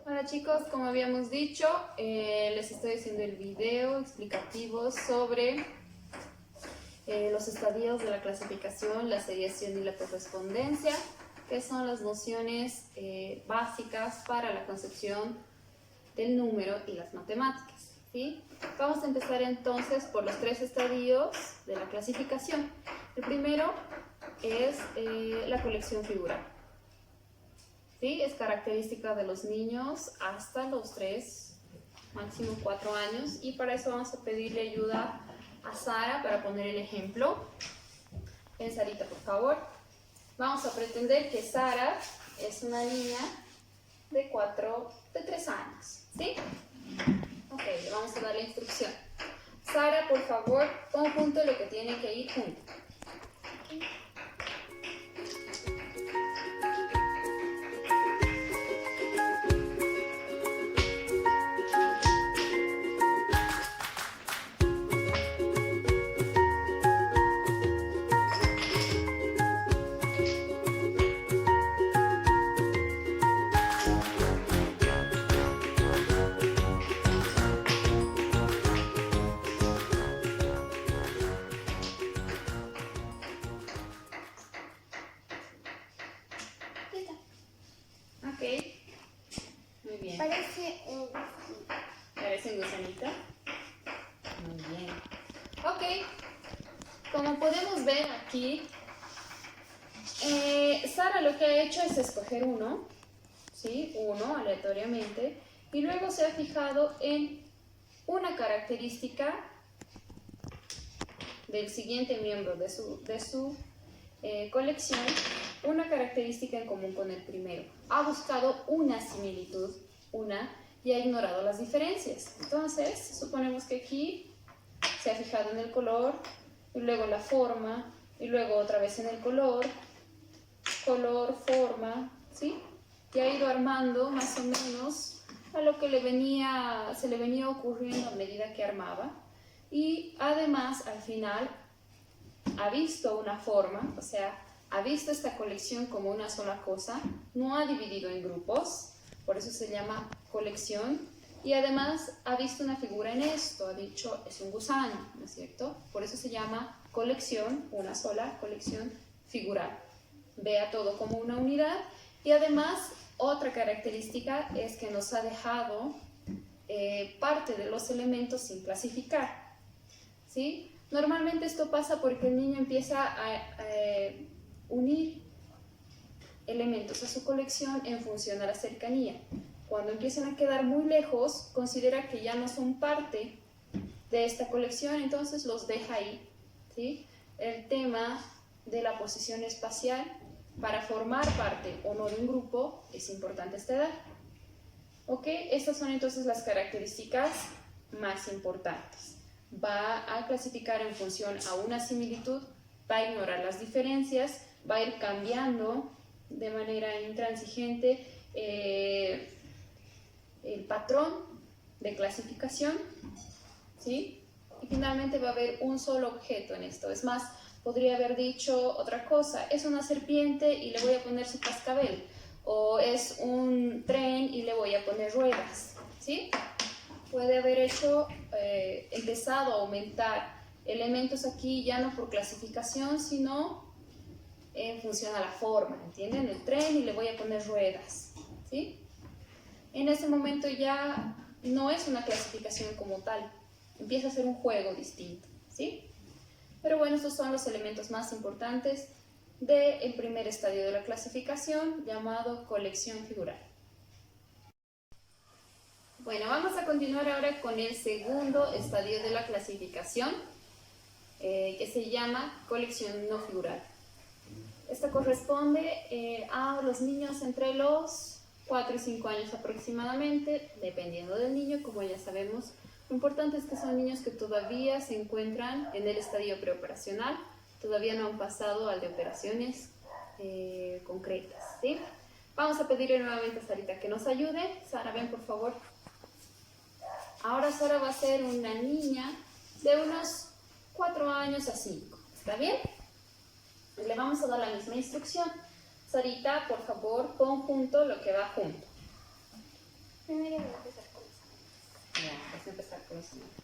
Hola chicos, como habíamos dicho, les estoy haciendo el video explicativo sobre los estadios de la clasificación, la seriación y la correspondencia, que son las nociones básicas para la concepción del número y las matemáticas, ¿sí? Vamos a empezar entonces por los tres estadios de la clasificación. El primero es la colección figural. ¿Sí? Es característica de los niños hasta los 3, máximo 4 años, y para eso vamos a pedirle ayuda a Sara para poner el ejemplo. Ven, Sarita, por favor. Vamos a pretender que Sara es una niña de 3 años, ¿sí? Ok, le vamos a dar la instrucción. Sara, por favor, pon junto lo que tiene que ir junto. Ok, muy bien. Parece un gusanito. ¿Parece un gusanito? Muy bien. Ok, como podemos ver aquí, Sara lo que ha hecho es escoger uno, ¿sí? Uno aleatoriamente, y luego se ha fijado en una característica del siguiente miembro de su colección, una característica en común con el primero. Ha buscado una similitud, y ha ignorado las diferencias. Entonces, suponemos que aquí se ha fijado en el color, y luego la forma, y luego otra vez en el color, forma, ¿sí? Y ha ido armando más o menos a lo que se le venía ocurriendo a medida que armaba. Y además, al final, ha visto una forma, o sea, ha visto esta colección como una sola cosa, no ha dividido en grupos, por eso se llama colección, y además ha visto una figura en esto, ha dicho es un gusano, ¿no es cierto? Por eso se llama colección, una sola colección figural. Vea todo como una unidad, y además otra característica es que nos ha dejado parte de los elementos sin clasificar, ¿sí? Normalmente esto pasa porque el niño empieza a unir elementos a su colección en función a la cercanía. Cuando empiezan a quedar muy lejos, considera que ya no son parte de esta colección, entonces los deja ahí, ¿sí? El tema de la posición espacial para formar parte o no de un grupo es importante a esta edad. ¿Ok? Estas son entonces las características más importantes. Va a clasificar en función a una similitud, va a ignorar las diferencias, va a ir cambiando de manera intransigente el patrón de clasificación, ¿sí? Y finalmente va a haber un solo objeto en esto. Es más, podría haber dicho otra cosa, es una serpiente y le voy a poner su cascabel, o es un tren y le voy a poner ruedas, ¿sí? Puede haber empezado a aumentar elementos aquí ya no por clasificación, sino en función a la forma, ¿entienden? El tren y le voy a poner ruedas, ¿sí? En ese momento ya no es una clasificación como tal, empieza a ser un juego distinto, ¿sí? Pero bueno, estos son los elementos más importantes del primer estadio de la clasificación, llamado colección figural. Bueno, vamos a continuar ahora con el segundo estadio de la clasificación, que se llama colección no figural. Esta corresponde a los niños entre los 4 y 5 años aproximadamente, dependiendo del niño, como ya sabemos. Lo importante es que son niños que todavía se encuentran en el estadio preoperacional, todavía no han pasado al de operaciones concretas, ¿sí? Vamos a pedirle nuevamente a Sarita que nos ayude. Sara, ven por favor. Ahora Sara va a ser una niña de unos 4 años a 5, ¿está bien? Le vamos a dar la misma instrucción. Sarita, por favor, pon junto lo que va junto. Primero voy a empezar con los amarillos. Ya, vas a empezar con los amarillos.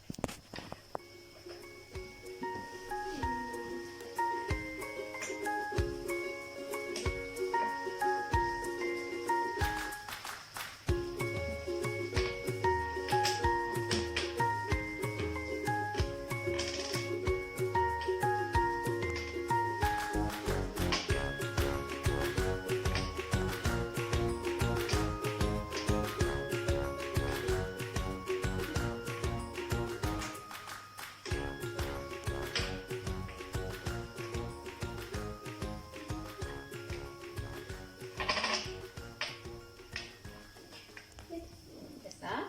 ¿Ya está?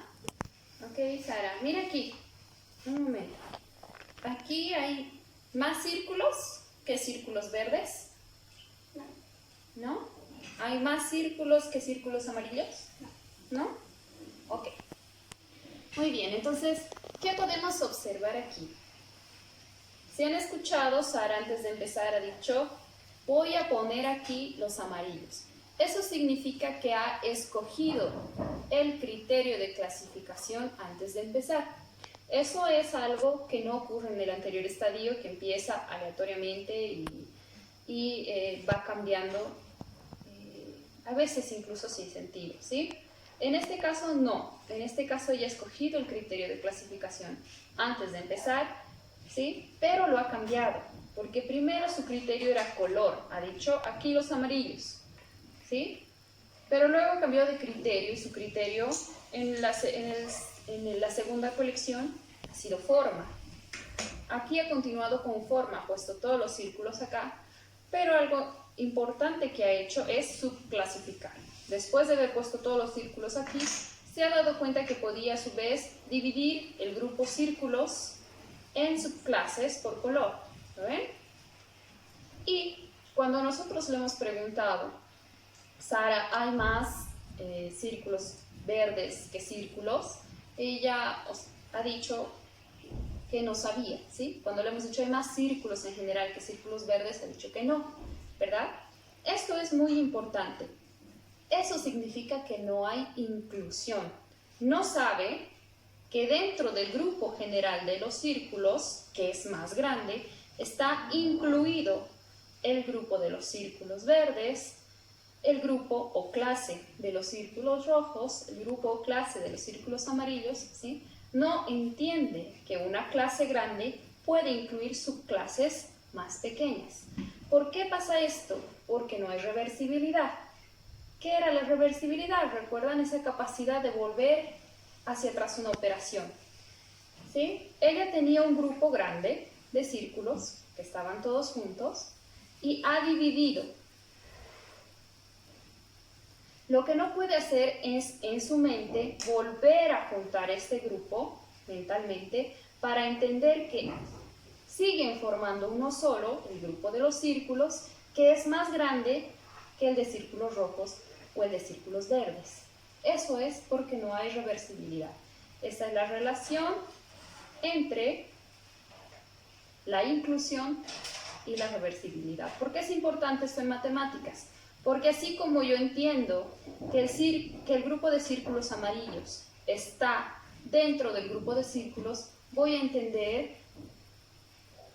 Ok, Sara, mira aquí. Un momento. Aquí hay más círculos que círculos verdes. No. ¿No? ¿Hay más círculos que círculos amarillos? ¿No? Ok. Muy bien, entonces, ¿qué podemos observar aquí? Si han escuchado, Sara antes de empezar ha dicho, voy a poner aquí los amarillos. Eso significa que ha escogido el criterio de clasificación antes de empezar. Eso es algo que no ocurre en el anterior estadio, que empieza aleatoriamente y va cambiando, a veces incluso sin sentido, ¿sí? En este caso no, en este caso ya ha escogido el criterio de clasificación antes de empezar, ¿sí? Pero lo ha cambiado, porque primero su criterio era color, ha dicho aquí los amarillos, ¿sí? Pero luego cambió de criterio y su criterio en la segunda colección ha sido forma. Aquí ha continuado con forma, ha puesto todos los círculos acá, pero algo importante que ha hecho es subclasificar. Después de haber puesto todos los círculos aquí, se ha dado cuenta que podía a su vez dividir el grupo círculos en subclases por color. ¿Lo ven? Y cuando nosotros le hemos preguntado, Sara, ¿hay más círculos verdes que círculos? Ella ha dicho que no sabía, ¿sí? Cuando le hemos dicho hay más círculos en general que círculos verdes, ha dicho que no, ¿verdad? Esto es muy importante. Eso significa que no hay inclusión. No sabe que dentro del grupo general de los círculos, que es más grande, está incluido el grupo de los círculos verdes, el grupo o clase de los círculos rojos, el grupo o clase de los círculos amarillos, ¿sí? No entiende que una clase grande puede incluir subclases más pequeñas. ¿Por qué pasa esto? Porque no hay reversibilidad. ¿Qué era la reversibilidad? ¿Recuerdan esa capacidad de volver hacia atrás una operación? ¿Sí? Ella tenía un grupo grande de círculos que estaban todos juntos y ha dividido. Lo que no puede hacer es en su mente volver a juntar este grupo mentalmente para entender que siguen formando uno solo, el grupo de los círculos, que es más grande que el de círculos rojos o el de círculos verdes. Eso es porque no hay reversibilidad. Esa es la relación entre la inclusión y la reversibilidad. ¿Por qué es importante esto en matemáticas? Porque así como yo entiendo que el grupo de círculos amarillos está dentro del grupo de círculos, voy a entender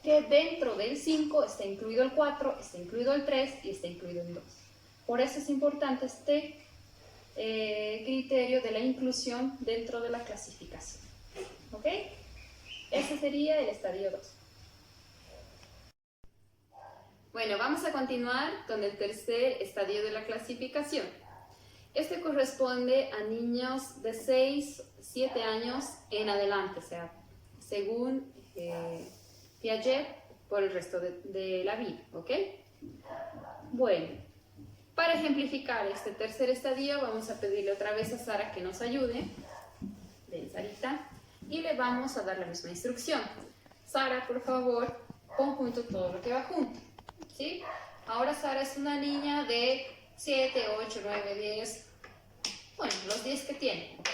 que dentro del 5 está incluido el 4, está incluido el 3 y está incluido el 2. Por eso es importante este criterio de la inclusión dentro de la clasificación. ¿Ok? Ese sería el estadio 2. Bueno, vamos a continuar con el tercer estadio de la clasificación. Este corresponde a niños de 6, 7 años en adelante, o sea, según Piaget, por el resto de la vida, ¿ok? Bueno, para ejemplificar este tercer estadio, vamos a pedirle otra vez a Sara que nos ayude. Ven, Sarita, y le vamos a dar la misma instrucción. Sara, por favor, pon junto todo lo que va junto. ¿Sí? Ahora Sara es una niña de 7, 8, 9, 10, bueno, los 10 que tiene, ¿ok?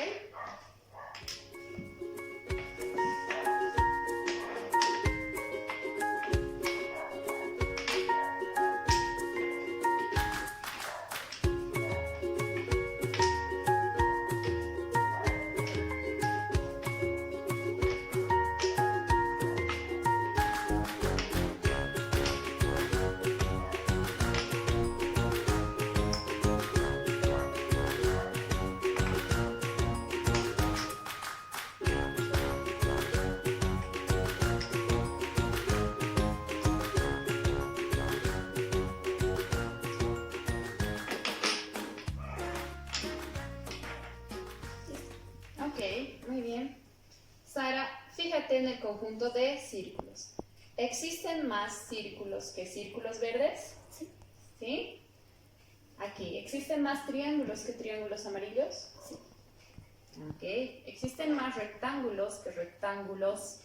Ok, muy bien. Sara, fíjate en el conjunto de círculos. ¿Existen más círculos que círculos verdes? Sí. ¿Sí? Aquí, ¿existen más triángulos que triángulos amarillos? Sí. Ok. ¿Existen más rectángulos que rectángulos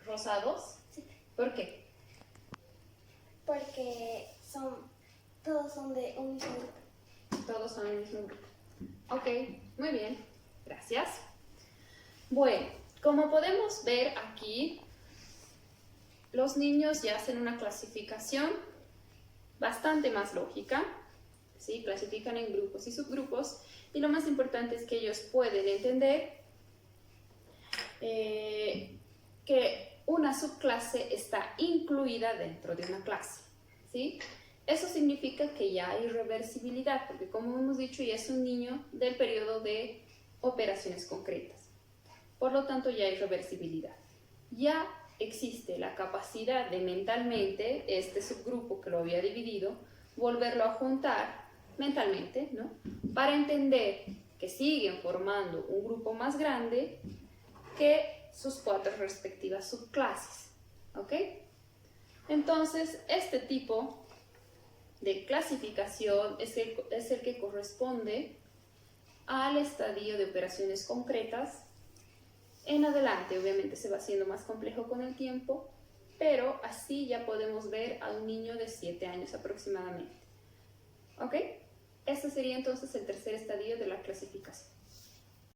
rosados? Sí. ¿Por qué? Porque todos son de un mismo grupo. Todos son el mismo grupo. Ok, muy bien. Gracias. Bueno, como podemos ver aquí, los niños ya hacen una clasificación bastante más lógica, ¿sí? Clasifican en grupos y subgrupos, y lo más importante es que ellos pueden entender que una subclase está incluida dentro de una clase, ¿sí? Eso significa que ya hay reversibilidad, porque como hemos dicho, ya es un niño del periodo de operaciones concretas. Por lo tanto, ya hay reversibilidad. Ya existe la capacidad de mentalmente, este subgrupo que lo había dividido, volverlo a juntar mentalmente, ¿no? Para entender que siguen formando un grupo más grande que sus 4 respectivas subclases, ¿ok? Entonces, este tipo de clasificación es el que corresponde al estadio de operaciones concretas. En adelante, obviamente, se va haciendo más complejo con el tiempo, pero así ya podemos ver a un niño de 7 años aproximadamente. ¿Ok? Este sería entonces el tercer estadio de la clasificación.